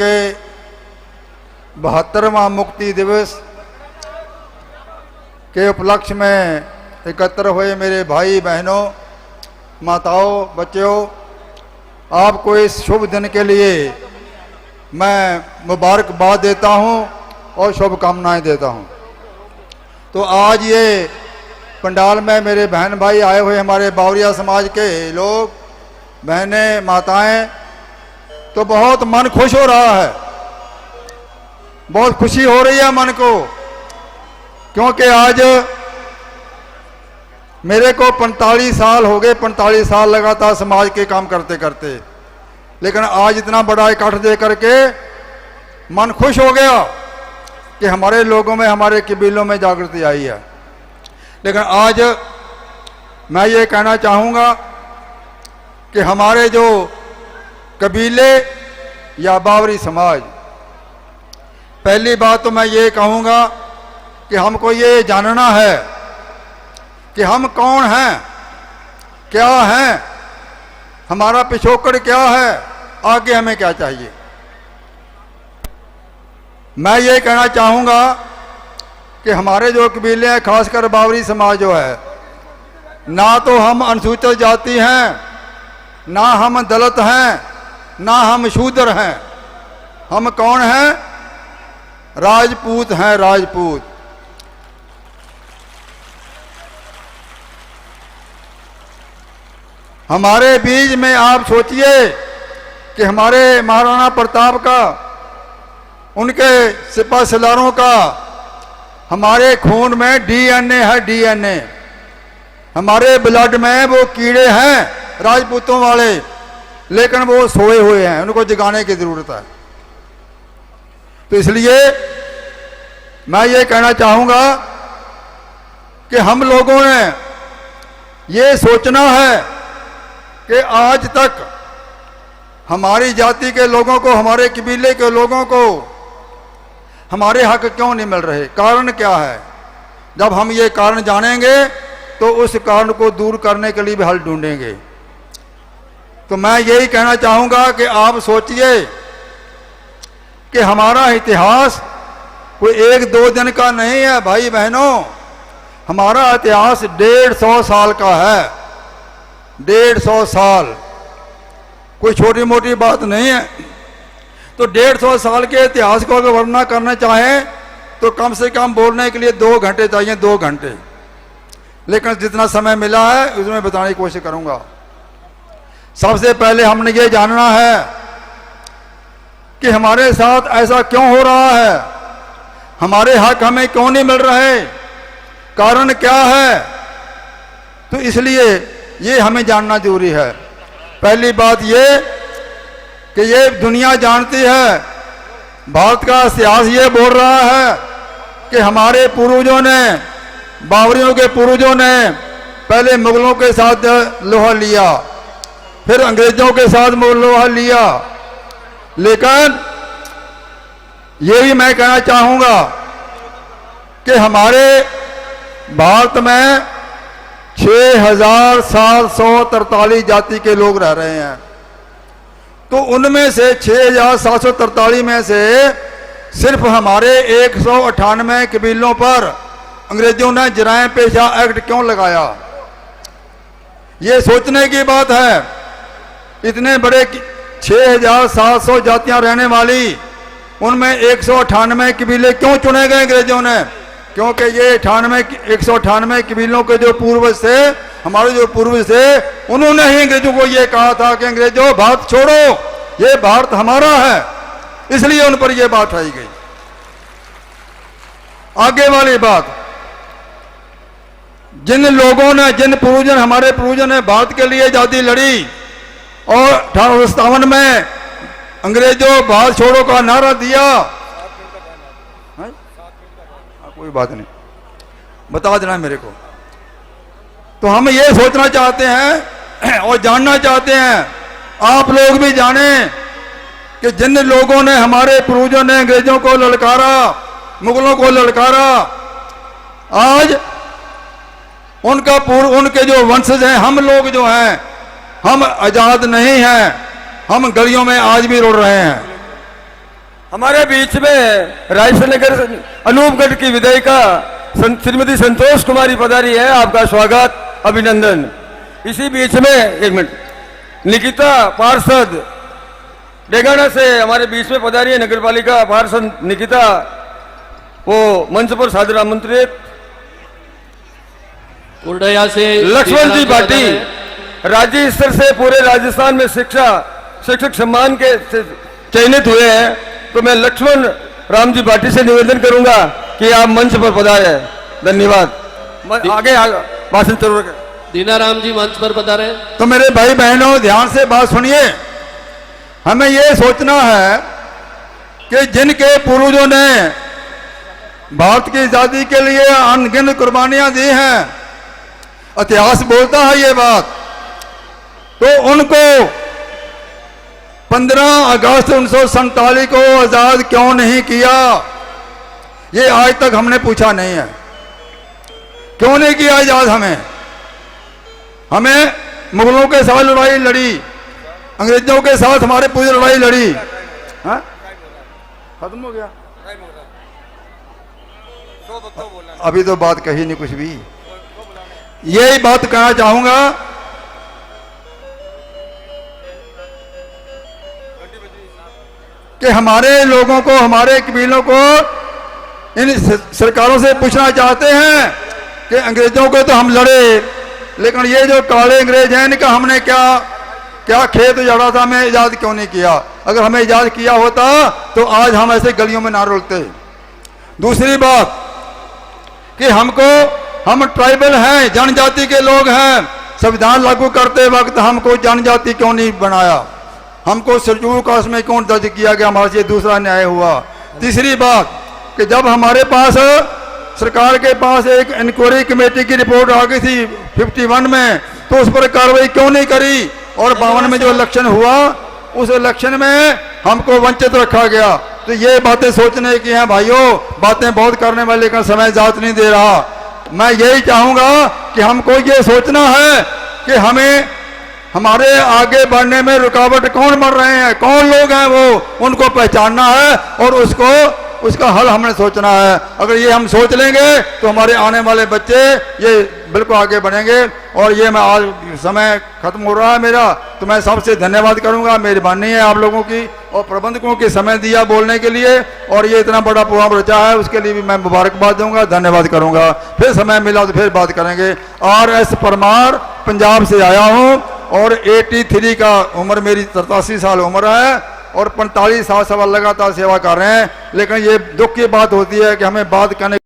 के 72वां मुक्ति दिवस के उपलक्ष्य में एकत्र हुए मेरे भाई बहनों, माताओं, बच्चों, आपको इस शुभ दिन के लिए मैं मुबारकबाद देता हूं और शुभकामनाएं देता हूं। तो आज ये पंडाल में मेरे बहन भाई आए हुए, हमारे बावरिया समाज के लोग, बहनें, माताएं, तो बहुत मन खुश हो रहा है, बहुत खुशी हो रही है मन को, क्योंकि आज मेरे को 45 साल हो गए, 45 साल लगातार समाज के काम करते करते, लेकिन आज इतना बड़ा इकट्ठ दे करके मन खुश हो गया कि हमारे लोगों में, हमारे कबीलों में जागृति आई है। लेकिन आज मैं ये कहना चाहूँगा कि हमारे जो कबीले या बावरी समाज, पहली बात तो मैं ये कहूँगा कि हमको ये जानना है कि हम कौन हैं, क्या हैं, हमारा पिछोकड़ क्या है, आगे हमें क्या चाहिए। मैं ये कहना चाहूँगा कि हमारे जो कबीले हैं, खासकर बावरी समाज जो है, ना तो हम अनुसूचित जाति हैं, ना हम दलित हैं, ना हम शूद्र हैं। हम कौन हैं? राजपूत हैं, राजपूत। हमारे बीच में आप सोचिए कि हमारे महाराणा प्रताप का, उनके सिपा सलारों का, हमारे खून में डीएनए है, डीएनए। हमारे ब्लड में वो कीड़े हैं राजपूतों वाले, लेकिन वो सोए हुए हैं, उनको जगाने की जरूरत है। तो इसलिए मैं ये कहना चाहूँगा कि हम लोगों ने ये सोचना है कि आज तक हमारी जाति के लोगों को, हमारे कबीले के लोगों को हमारे हक क्यों नहीं मिल रहे, कारण क्या है। जब हम ये कारण जानेंगे तो उस कारण को दूर करने के लिए भी हल ढूंढेंगे। तो मैं यही कहना चाहूँगा कि आप सोचिए कि हमारा इतिहास कोई 1-2 दिन का नहीं है भाई बहनों, हमारा इतिहास 150 साल का है। 150 साल कोई छोटी मोटी बात नहीं है। तो 150 साल के इतिहास को अगर वर्णना करना चाहें तो कम से कम बोलने के लिए 2 घंटे चाहिए, 2 घंटे। लेकिन जितना समय मिला है उसमें बताने की कोशिश करूंगा। सबसे पहले हमने ये जानना है कि हमारे साथ ऐसा क्यों हो रहा है, हमारे हक हमें क्यों नहीं मिल रहे, कारण क्या है। तो इसलिए ये हमें जानना जरूरी है। पहली बात ये कि ये दुनिया जानती है, भारत का इतिहास ये बोल रहा है कि हमारे पूर्वजों ने, बावरियों के पूर्वजों ने पहले मुगलों के साथ लोहा लिया, फिर अंग्रेजों के साथ लोहा लिया। लेकिन ये भी मैं कहना चाहूँगा कि हमारे भारत में 6743 जाति के लोग रह रहे हैं। तो उनमें से 6743 में से सिर्फ हमारे 198 कबीलों पर अंग्रेजों ने जराए पेशा एक्ट क्यों लगाया, ये सोचने की बात है। इतने बड़े 6700 जातियां रहने वाली, उनमें 198 कबीले क्यों चुने गए अंग्रेजों ने? क्योंकि ये 198 कबीलों के जो पूर्वज थे, हमारे जो पूर्वज थे, उन्होंने ही अंग्रेजों को ये कहा था कि अंग्रेजों भारत छोड़ो, ये भारत हमारा है। इसलिए उन पर यह बात आई गई। आगे वाली बात, जिन लोगों ने, जिन पूर्वजन, हमारे पूर्वजों ने भारत के लिए आजादी लड़ी और 1857 में अंग्रेजों भारत छोड़ो का नारा दिया, कोई बात नहीं, बता देना मेरे को। तो हम ये सोचना चाहते हैं और जानना चाहते हैं, आप लोग भी जानें कि जिन लोगों ने, हमारे पूर्वजों ने अंग्रेजों को ललकारा, मुगलों को ललकारा, आज उनके जो वंशज हैं, हम लोग जो हैं, हम आजाद नहीं हैं, हम गलियों में आज भी रुल रहे हैं। हमारे बीच में रायसनगर अनूपगढ़ की विधायिका श्रीमती संतोष कुमारी पधारी है। आपका स्वागत, अभिनंदन। इसी बीच में एक मिनट, निकिता पार्षद डेगाना से हमारे बीच में पधारी है, नगर पालिका पार्षद निकिता, वो मंच पर सादर आमंत्रित। कुर्डया से लक्ष्मण जी भाटी राज्य स्तर से पूरे राजस्थान में शिक्षक सम्मान के चयनित हुए हैं, तो मैं लक्ष्मण राम जी भाटी से निवेदन करूंगा कि आप मंच पर पधारे। धन्यवाद। आगे भाषण जरूर। दीनाराम जी मंच पर पधारे। तो मेरे भाई बहनों, ध्यान से बात सुनिए। हमें यह सोचना है कि जिनके पूर्वजों ने भारत की आजादी के लिए अनगिनत कुर्बानियां दी हैं, इतिहास बोलता है ये बात, तो उनको 15 अगस्त 1947 को आजाद क्यों नहीं किया, ये आज तक हमने पूछा नहीं है। क्यों नहीं किया आजाद? हमें मुगलों के साथ लड़ाई लड़ी, अंग्रेजों के साथ हमारे पूरी लड़ाई लड़ी। हाँ, खत्म हो गया। अभी तो बात कही नहीं कुछ भी। यही बात कहना चाहूंगा कि हमारे लोगों को, हमारे कबीलों को इन सरकारों से पूछना चाहते हैं कि अंग्रेजों को तो हम लड़े, लेकिन ये जो काले अंग्रेज हैं, इनका हमने क्या खेत उजाड़ा था, हमें आजाद क्यों नहीं किया? अगर हमें आजाद किया होता तो आज हम ऐसे गलियों में ना रुलते। दूसरी बात कि हम ट्राइबल हैं, जनजाति के लोग हैं, संविधान लागू करते वक्त हमको जनजाति क्यों नहीं बनाया? हमको शेड्यूल कास्ट में क्यों दर्ज किया गया? हमारे से दूसरा न्याय हुआ। तीसरी बात कि जब हमारे पास सरकार के पास एक इंक्वायरी कमेटी की रिपोर्ट आ गई थी 51 में, तो उस पर कार्रवाई क्यों नहीं करी? और 52 में जो इलेक्शन हुआ, उस इलेक्शन में हमको वंचित रखा गया। तो ये बातें सोचने की हैं भाइयों, बातें बहुत करने वाले, लेकिन समय जात नहीं दे रहा। मैं यही चाहूंगा कि हमको ये सोचना है कि हमें हमारे आगे बढ़ने में रुकावट कौन बन रहे हैं, कौन लोग हैं, वो उनको पहचानना है और उसका हल हमने सोचना है। अगर ये हम सोच लेंगे तो हमारे आने वाले बच्चे ये बिल्कुल आगे बढ़ेंगे। और ये मैं आज समय खत्म हो रहा है मेरा, तो मैं सबसे धन्यवाद करूंगा। मेहरबानी है आप लोगों की और प्रबंधकों के समय दिया बोलने के लिए, और ये इतना बड़ा प्रोग्राम रचा है उसके लिए भी मैं मुबारकबाद दूंगा, धन्यवाद करूंगा। फिर समय मिला तो फिर बात करेंगे। RS परमार, पंजाब से आया हूँ और 83 का उम्र मेरी, 83 साल उम्र है और 45 साल लगातार सेवा कर रहे हैं। लेकिन ये दुख की बात होती है कि हमें बात करने